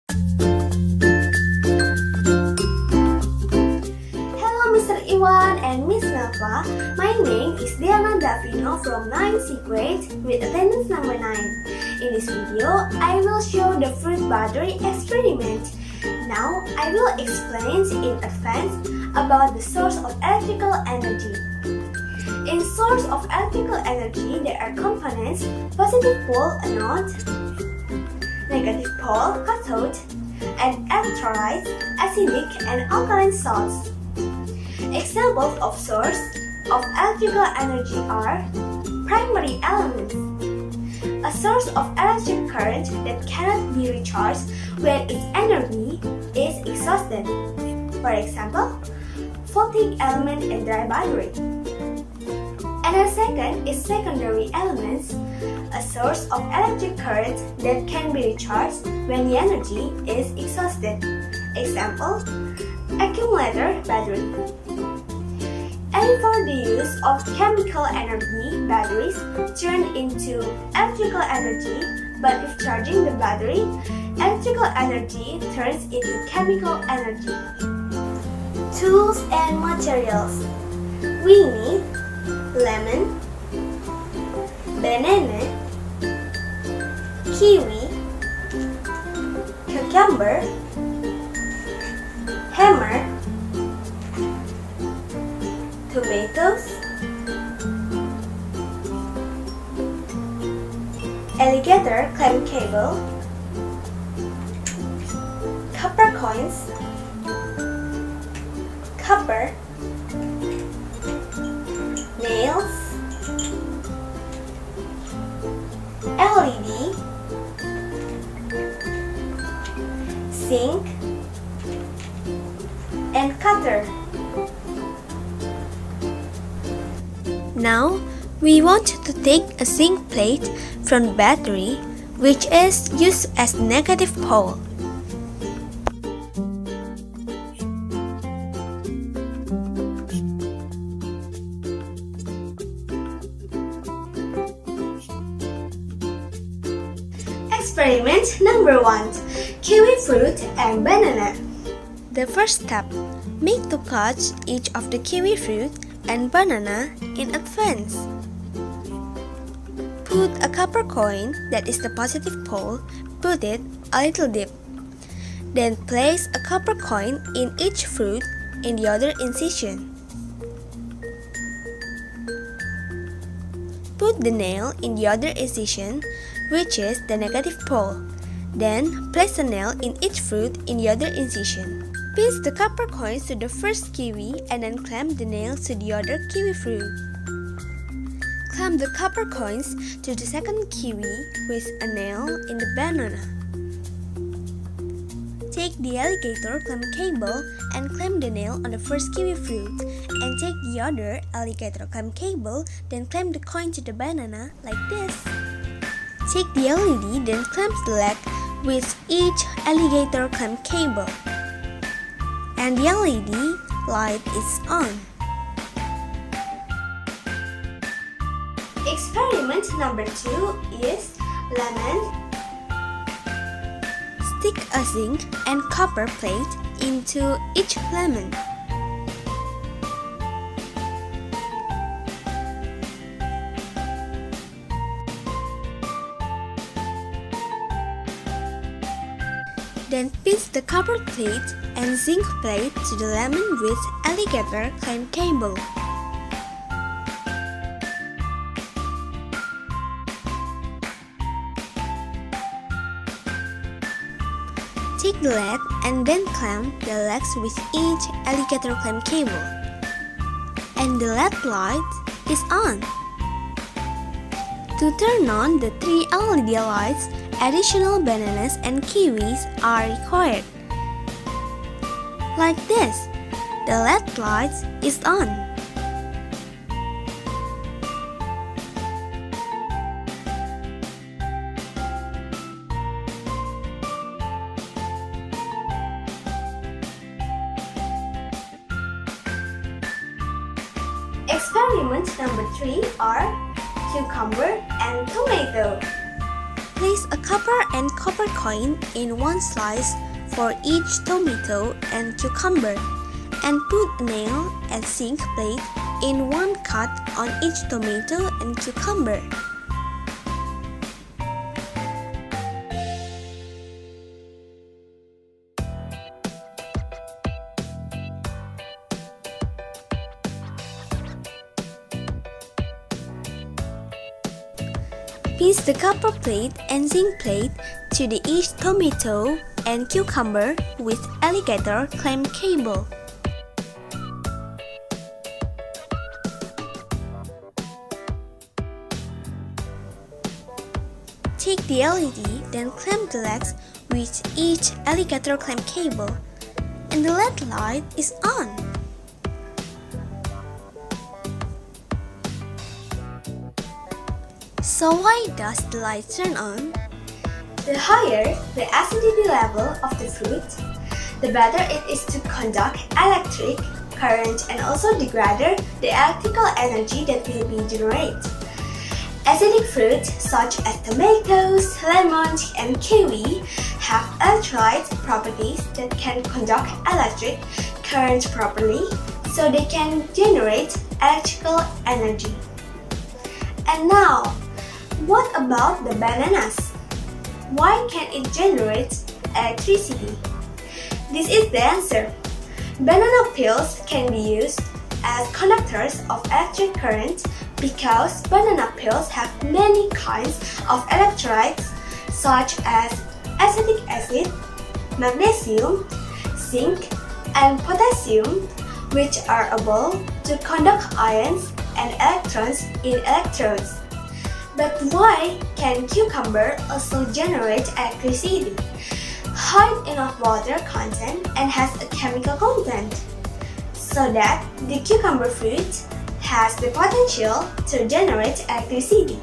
Hello Mr. Iwan and Miss Melva. My name is Diana Davino from 9th grade with attendance number 9. In this video, I will show the fruit battery experiment. Now, I will explain in advance about the source of electrical energy. In source of electrical energy, there are components: positive pole anode, negative pole cathode, and electrolytes, acidic and alkaline salts. Examples of source of electrical energy are primary elements, a source of electric current that cannot be recharged when its energy is exhausted. For example, floating element and dry battery. And the second is secondary elements, a source of electric current that can be recharged when the energy is exhausted. Example, accumulator battery. And for the use of chemical energy, batteries turn into electrical energy, but if charging the battery, electrical energy turns into chemical energy. Tools and materials. We need lemon, banana, kiwi, cucumber, hammer, tomatoes, alligator clam cable, copper coins, copper, nails, LED, zinc, and cutter. Now, we want to take a zinc plate from the battery, which is used as negative pole. Experiment number 1. Kiwi fruit and banana. The first step, make to cut each of the kiwi fruit and banana in advance. Put a copper coin, that is the positive pole, put it a little deep. Then place a copper coin in each fruit in the other incision. Put the nail in the other incision, which is the negative pole. Then place a nail in each fruit in the other incision. Pinch the copper coins to the first kiwi and then clamp the nails to the other kiwi fruit. Clamp the copper coins to the second kiwi with a nail in the banana. Take the alligator clam cable and clamp the nail on the first kiwi fruit, and take the other alligator clam cable, then clamp the coin to the banana like this. Take the LED, then clamp the leg with each alligator clam cable. And the LED light is on. Experiment number 2 is lemon. Stick a zinc and copper plate into each lemon. Then pinch the copper plate and zinc plate to the lemon with alligator clam cable. Take the lead and then clamp the legs with each alligator clam cable. And the LED light is on. To turn on the 3 LED lights, additional bananas and kiwis are required. Like this, the LED light is on. Experiment number 3 are cucumber and tomato. Place a copper and copper coin in one slice for each tomato and cucumber, and put a nail and zinc plate in one cut on each tomato and cucumber. Piece the copper plate and zinc plate to the each tomato and cucumber with alligator clam cable. Take the LED, then clamp the legs with each alligator clam cable, and the LED light is on. So why does the light turn on? The higher the acidity level of the fruit, the better it is to conduct electric current and also degrade the electrical energy that will be generated. Acidic fruits such as tomatoes, lemons, and kiwi have electrolyte properties that can conduct electric current properly, so they can generate electrical energy. And now, what about the bananas? Why can it generate electricity? This is the answer. Banana peels can be used as conductors of electric current because banana peels have many kinds of electrolytes such as acetic acid, magnesium, zinc, and potassium, which are able to conduct ions and electrons in electrodes. But why can cucumber also generate electricity? High enough water content and has a chemical content, so that the cucumber fruit has the potential to generate electricity.